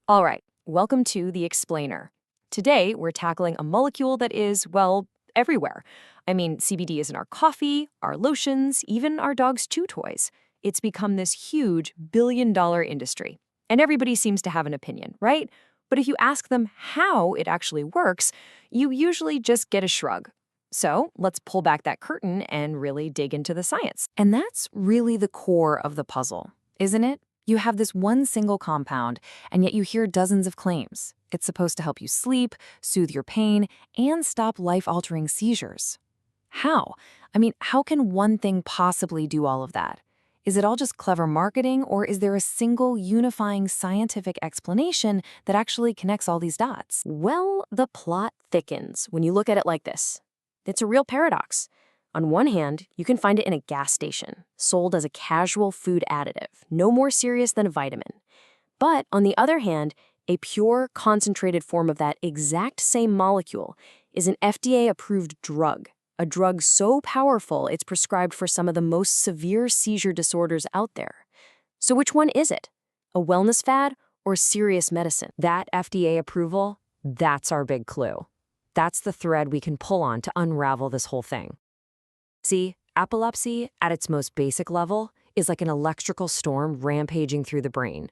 All right, welcome to The Explainer. Today, we're tackling a molecule that is, well, everywhere. I mean, CBD is in our coffee, our lotions, even our dog's chew toys. It's become this huge billion-dollar industry. And everybody seems to have an opinion, right? But if you ask them how it actually works, you usually just get a shrug. So let's pull back that curtain and really dig into the science. And that's really the core of the puzzle, isn't it? You have this one single compound, and yet you hear dozens of claims. It's supposed to help you sleep, soothe your pain, and stop life-altering seizures. How? I mean, how can one thing possibly do all of that? Is it all just clever marketing, or is there a single unifying scientific explanation that actually connects all these dots? Well, the plot thickens when you look at it like this. It's a real paradox. On one hand, you can find it in a gas station, sold as a casual food additive, no more serious than a vitamin. But on the other hand, a pure, concentrated form of that exact same molecule is an FDA-approved drug, a drug so powerful it's prescribed for some of the most severe seizure disorders out there. So which one is it? A wellness fad or serious medicine? That FDA approval, that's our big clue. That's the thread we can pull on to unravel this whole thing. See, epilepsy, at its most basic level, is like an electrical storm rampaging through the brain.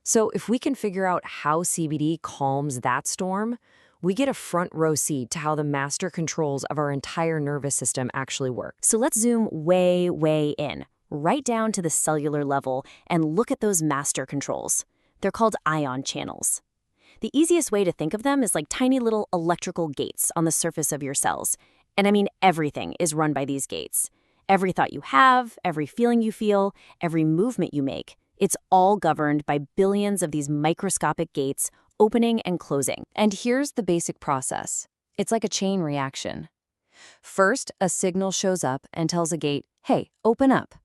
So if we can figure out how CBD calms that storm, we get a front row seat to how the master controls of our entire nervous system actually work. So let's zoom way, way in, right down to the cellular level, and look at those master controls. They're called ion channels. The easiest way to think of them is like tiny little electrical gates on the surface of your cells. And I mean, everything is run by these gates. Every thought you have, every feeling you feel, every movement you make, it's all governed by billions of these microscopic gates opening and closing. And here's the basic process. It's like a chain reaction. First, a signal shows up and tells a gate, hey, open up.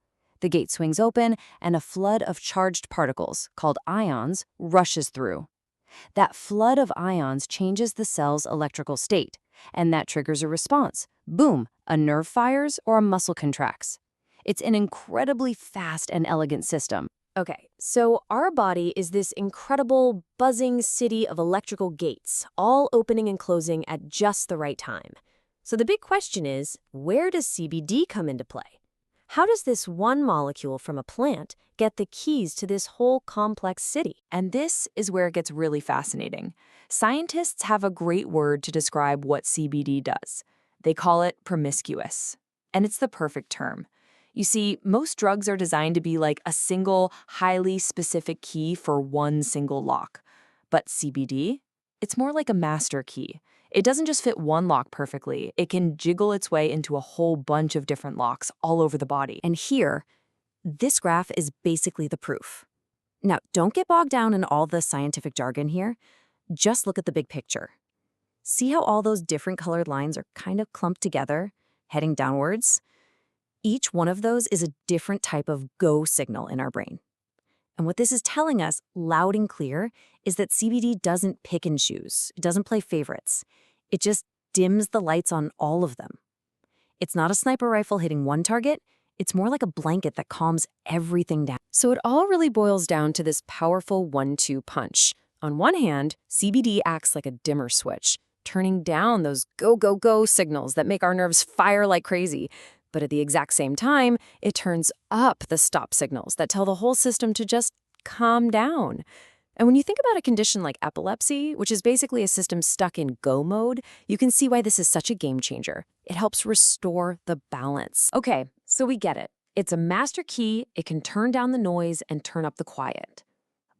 The gate swings open and a flood of charged particles, called ions, rushes through. That flood of ions changes the cell's electrical state, and that triggers a response. Boom, a nerve fires or a muscle contracts. It's an incredibly fast and elegant system. Okay, so our body is this incredible, buzzing city of electrical gates, all opening and closing at just the right time. So the big question is, where does CBD come into play? How does this one molecule from a plant get the keys to this whole complex city? And this is where it gets really fascinating. Scientists have a great word to describe what CBD does. They call it promiscuous. And it's the perfect term. You see, most drugs are designed to be like a single, highly specific key for one single lock. But CBD? It's more like a master key. It doesn't just fit one lock perfectly. It can jiggle its way into a whole bunch of different locks all over the body. And here, this graph is basically the proof. Now, don't get bogged down in all the scientific jargon here. Just look at the big picture. See how all those different colored lines are kind of clumped together, heading downwards? Each one of those is a different type of go signal in our brain. And what this is telling us, loud and clear, is that CBD doesn't pick and choose. It doesn't play favorites. It just dims the lights on all of them. It's not a sniper rifle hitting one target. It's more like a blanket that calms everything down. So it all really boils down to this powerful 1-2 punch. On one hand, CBD acts like a dimmer switch, turning down those go, go, go signals that make our nerves fire like crazy. But at the exact same time, it turns up the stop signals that tell the whole system to just calm down. And when you think about a condition like epilepsy, which is basically a system stuck in go mode, you can see why this is such a game changer. It helps restore the balance. Okay, so we get it. It's a master key. It can turn down the noise and turn up the quiet.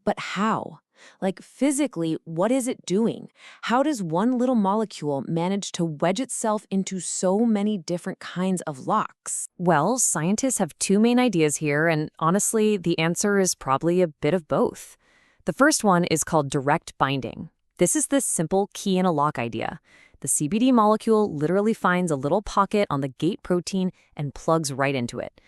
But how? Like physically, what is it doing? How does one little molecule manage to wedge itself into so many different kinds of locks? Well, scientists have two main ideas here, and honestly, the answer is probably a bit of both. The first one is called direct binding. This is the simple key in a lock idea. The CBD molecule literally finds a little pocket on the gate protein and plugs right into it.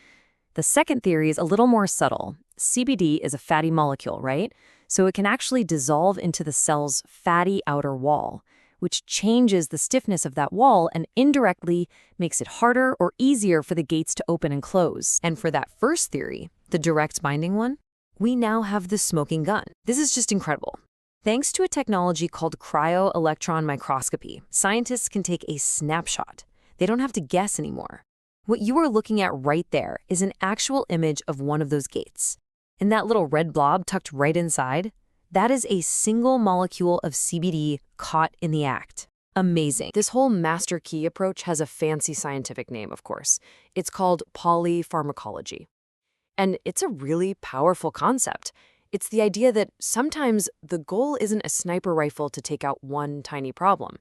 The second theory is a little more subtle. CBD is a fatty molecule, right? So it can actually dissolve into the cell's fatty outer wall, which changes the stiffness of that wall and indirectly makes it harder or easier for the gates to open and close. And for that first theory, the direct binding one, we now have the smoking gun. This is just incredible. Thanks to a technology called cryo-electron microscopy, scientists can take a snapshot. They don't have to guess anymore. What you are looking at right there is an actual image of one of those gates. And that little red blob tucked right inside, that is a single molecule of CBD caught in the act. Amazing. This whole master key approach has a fancy scientific name, of course. It's called polypharmacology. And it's a really powerful concept. It's the idea that sometimes the goal isn't a sniper rifle to take out one tiny problem.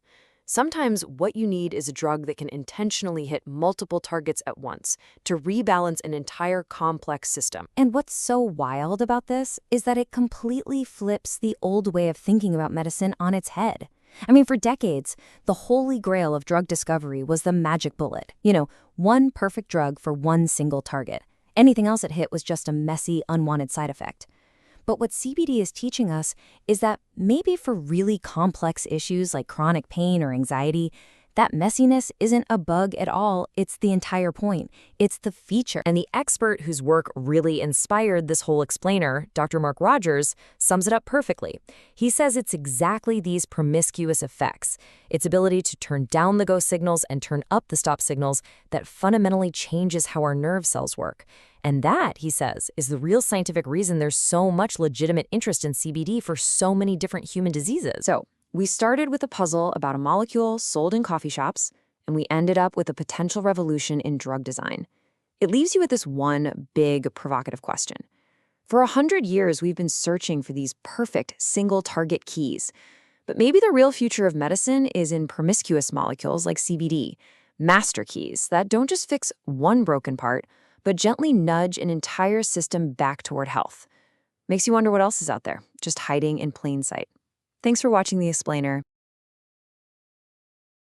Sometimes what you need is a drug that can intentionally hit multiple targets at once to rebalance an entire complex system. And what's so wild about this is that it completely flips the old way of thinking about medicine on its head. I mean, for decades, the holy grail of drug discovery was the magic bullet. One perfect drug for one single target. Anything else it hit was just a messy, unwanted side effect. But what CBD is teaching us is that maybe for really complex issues like chronic pain or anxiety, that messiness isn't a bug at all. It's the entire point. It's the feature. And the expert whose work really inspired this whole explainer, Dr. Mark Rogers, sums it up perfectly. He says it's exactly these promiscuous effects, its ability to turn down the go signals and turn up the stop signals, that fundamentally changes how our nerve cells work. And that, he says, is the real scientific reason there's so much legitimate interest in CBD for so many different human diseases. So, we started with a puzzle about a molecule sold in coffee shops, and we ended up with a potential revolution in drug design. It leaves you with this one big, provocative question. For 100 years, we've been searching for these perfect single-target keys. But maybe the real future of medicine is in promiscuous molecules like CBD, master keys that don't just fix one broken part, but gently nudge an entire system back toward health. Makes you wonder what else is out there, just hiding in plain sight. Thanks for watching The Explainer.